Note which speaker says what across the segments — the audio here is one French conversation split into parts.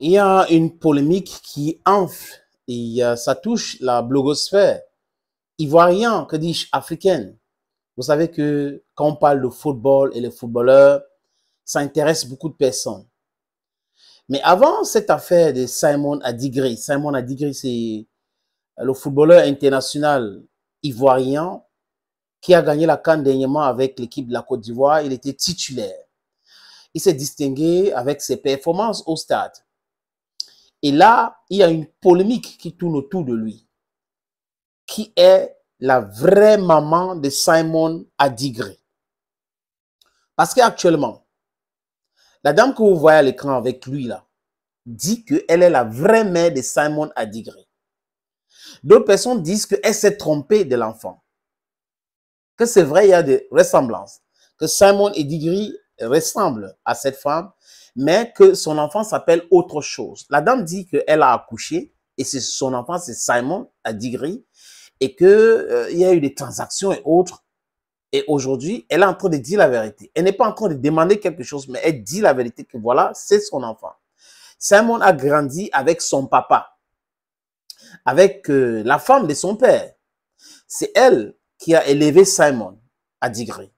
Speaker 1: Il y a une polémique qui enfle et ça touche la blogosphère ivoirienne, que dis-je, africaine. Vous savez que quand on parle de football et les footballeurs, ça intéresse beaucoup de personnes. Mais avant cette affaire de Simon Adigri, c'est le footballeur international ivoirien qui a gagné la CAN dernièrement avec l'équipe de la Côte d'Ivoire. Il était titulaire. Il s'est distingué avec ses performances au stade. Et là, il y a une polémique qui tourne autour de lui. Qui est la vraie maman de Simon Adigri? Parce qu'actuellement, la dame que vous voyez à l'écran avec lui là, dit qu'elle est la vraie mère de Simon Adigri. D'autres personnes disent qu'elle s'est trompée de l'enfant. Que c'est vrai, il y a des ressemblances. Que Simon Adigri ressemble à cette femme, mais que son enfant s'appelle autre chose. La dame dit qu'elle a accouché et son enfant, c'est Simon Adigri, et qu'il y a eu des transactions et autres. Et aujourd'hui, elle est en train de dire la vérité. Elle n'est pas en train de demander quelque chose, mais elle dit la vérité que voilà, c'est son enfant. Simon a grandi avec son papa, avec la femme de son père. C'est elle qui a élevé Simon Adigri.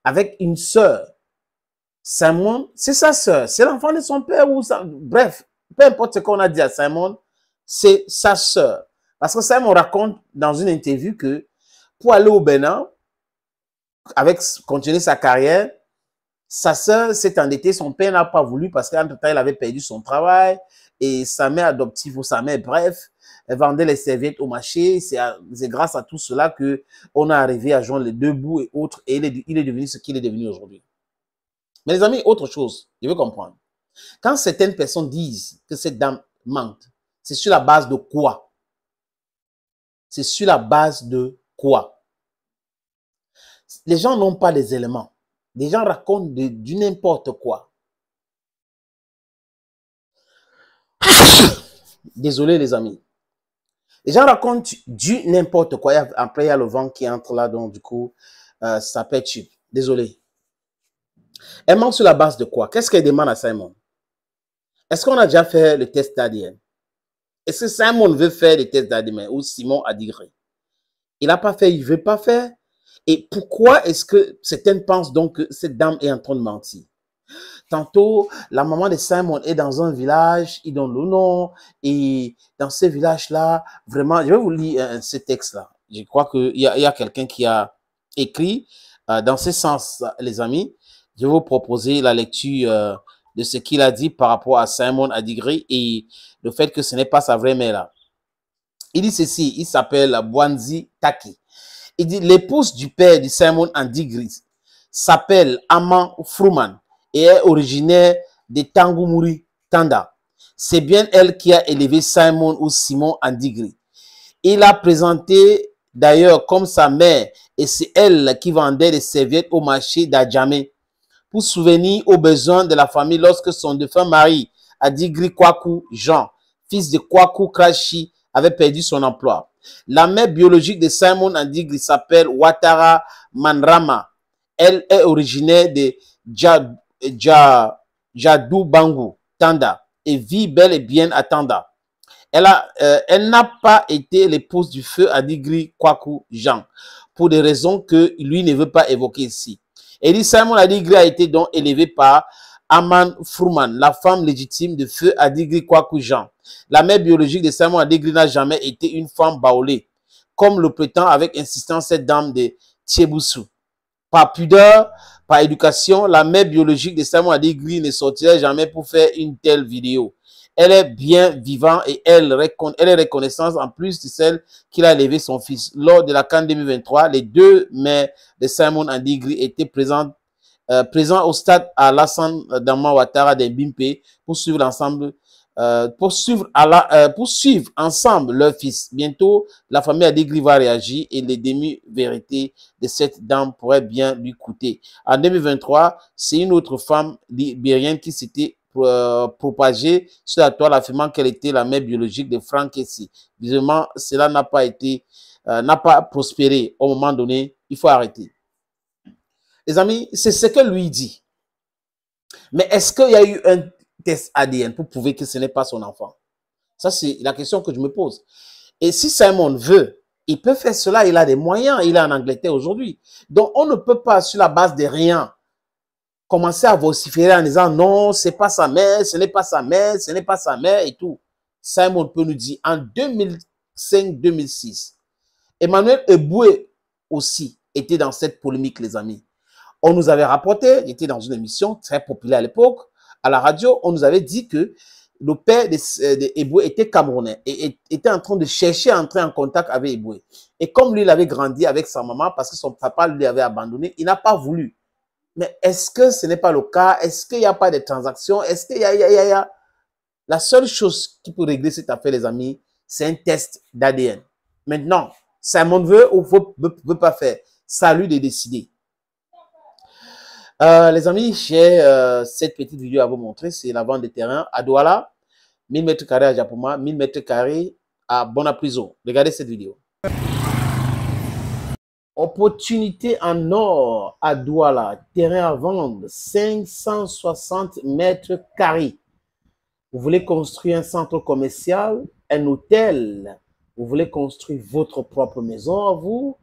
Speaker 1: Avec une sœur. Simon, c'est sa sœur. C'est l'enfant de son père ou ça. Bref, peu importe ce qu'on a dit à Simon, c'est sa sœur. Parce que Simon raconte dans une interview que pour aller au Bénin, continuer sa carrière, sa sœur s'est endettée, son père n'a pas voulu parce qu'entre-temps, il avait perdu son travail et sa mère adoptive ou sa mère, bref, elle vendait les serviettes au marché. C'est grâce à tout cela qu'on a arrivé à joindre les deux bouts et autres et il est devenu ce qu'il est devenu aujourd'hui. Mais les amis, autre chose, je veux comprendre. Quand certaines personnes disent que cette dame mente, c'est sur la base de quoi? C'est sur la base de quoi? Les gens n'ont pas les éléments. Les gens racontent du n'importe quoi. Désolé les amis. Les gens racontent du n'importe quoi. Après, il y a le vent qui entre là, donc du coup, ça peut être cheap. Désolé. Elle ment sur la base de quoi? Qu'est-ce qu'elle demande à Simon? Est-ce qu'on a déjà fait le test d'ADN? Est-ce que Simon veut faire le test d'ADN ou Simon Adigri? Il n'a pas fait, il ne veut pas faire. Et pourquoi est-ce que certaines pensent donc que cette dame est en train de mentir? Tantôt, la maman de Simon est dans un village, il donne le nom, et dans ce village-là, vraiment, je vais vous lire ce texte-là. Je crois qu'il y a quelqu'un qui a écrit dans ce sens, les amis. Je vais vous proposer la lecture de ce qu'il a dit par rapport à Simon Adigri et le fait que ce n'est pas sa vraie mère là. Il dit ceci, il s'appelle Bwanzi Taki. Il dit, l'épouse du père de Simon Adigri s'appelle Aman Fruman et est originaire de Tangumuri, Tanda. C'est bien elle qui a élevé Simon ou Simon Adigri. Il a présenté d'ailleurs comme sa mère et c'est elle qui vendait les serviettes au marché d'Adjamé pour souvenir aux besoins de la famille lorsque son défunt mari, Adigri Kwaku Jean, fils de Kwaku Krashi, avait perdu son emploi. La mère biologique de Simon Adigri s'appelle Ouattara Manrama. Elle est originaire de Jadou Bangu, Tanda, et vit bel et bien à Tanda. Elle n'a pas été l'épouse du feu Adigri Kwaku Jean, pour des raisons que lui ne veut pas évoquer ici. Et dit Simon Adigri a été donc élevé par Aman Fruman, la femme légitime de feu Adigri Kwaku Jean. La mère biologique de Simon Adigri n'a jamais été une femme baoulée, comme le prétend avec insistance cette dame de Thieboussou. Par pudeur, par éducation, la mère biologique de Simon Adigri ne sortirait jamais pour faire une telle vidéo. Elle est bien vivante et elle est reconnaissante en plus de celle qu'il a élevé son fils. Lors de la CAN 2023, les deux mères de Simon Adigri étaient présents au stade à Alassane Dama Ouattara d'Embimpe pour suivre l'ensemble. Pour suivre ensemble leur fils. Bientôt, la famille Adigri va réagir et les demi-vérités de cette dame pourraient bien lui coûter. En 2023, c'est une autre femme libérienne qui s'était propagée sur la toile affirmant qu'elle était la mère biologique de Frank Kessie. Visiblement, cela n'a pas prospéré. Au moment donné, il faut arrêter. Les amis, c'est ce que lui dit. Mais est-ce qu'il y a eu test ADN pour prouver que ce n'est pas son enfant? Ça, c'est la question que je me pose. Et si Simon veut, il peut faire cela, il a des moyens, il est en Angleterre aujourd'hui. Donc, on ne peut pas, sur la base de rien, commencer à vociférer en disant non, c'est pas sa mère, ce n'est pas sa mère, ce n'est pas sa mère et tout. Simon peut nous dire en 2005-2006, Emmanuel Eboué aussi était dans cette polémique, les amis. On nous avait rapporté, il était dans une émission très populaire à l'époque, à la radio, on nous avait dit que le père d'Eboué était camerounais et était en train de chercher à entrer en contact avec Eboué. Et comme lui, il avait grandi avec sa maman parce que son papa lui avait abandonné, il n'a pas voulu. Mais est-ce que ce n'est pas le cas? Est-ce qu'il n'y a pas de transactions? Est-ce qu'il y a... La seule chose qui peut régler cette affaire, les amis, c'est un test d'ADN. Maintenant, Simon veut ou veut pas faire. C'est à lui de décider. Les amis, j'ai cette petite vidéo à vous montrer. C'est la vente de terrain à Douala, 1000 mètres carrés à Japoma, 1000 mètres carrés à Bonapriso. Regardez cette vidéo. Opportunité en or à Douala, terrain à vendre, 560 mètres carrés. Vous voulez construire un centre commercial, un hôtel, vous voulez construire votre propre maison à vous,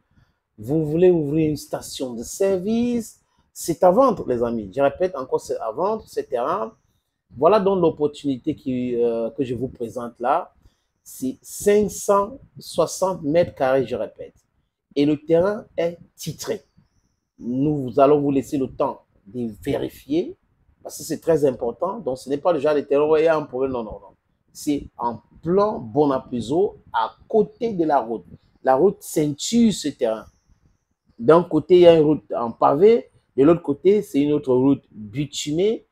Speaker 1: vous voulez ouvrir une station de service, c'est à vendre, les amis. Je répète encore, c'est à vendre, ce terrain. Voilà donc l'opportunité que je vous présente là. C'est 560 mètres carrés, je répète. Et le terrain est titré. Nous allons vous laisser le temps de vérifier, parce que c'est très important. Donc, ce n'est pas le genre de terrain où il y a un problème. Non, non, non. C'est en plan Bonapriso, à côté de la route. La route ceinture ce terrain. D'un côté, il y a une route en pavé. De l'autre côté, c'est une autre route bitumée.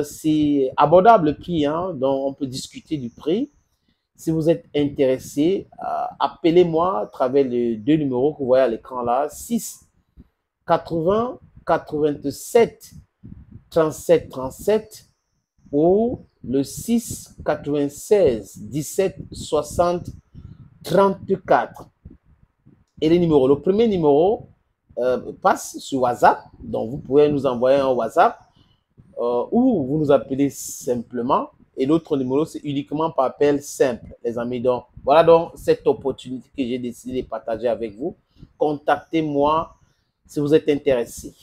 Speaker 1: C'est abordable le prix, hein, donc on peut discuter du prix. Si vous êtes intéressé, appelez-moi à travers les deux numéros que vous voyez à l'écran là, 6 80 87 37 37 ou le 6 96 17 60 34. Et les numéros, le premier numéro passe sur WhatsApp, donc vous pouvez nous envoyer un WhatsApp ou vous nous appelez simplement. Et l'autre numéro, c'est uniquement par appel simple, les amis. Donc, voilà donc cette opportunité que j'ai décidé de partager avec vous. Contactez-moi si vous êtes intéressé.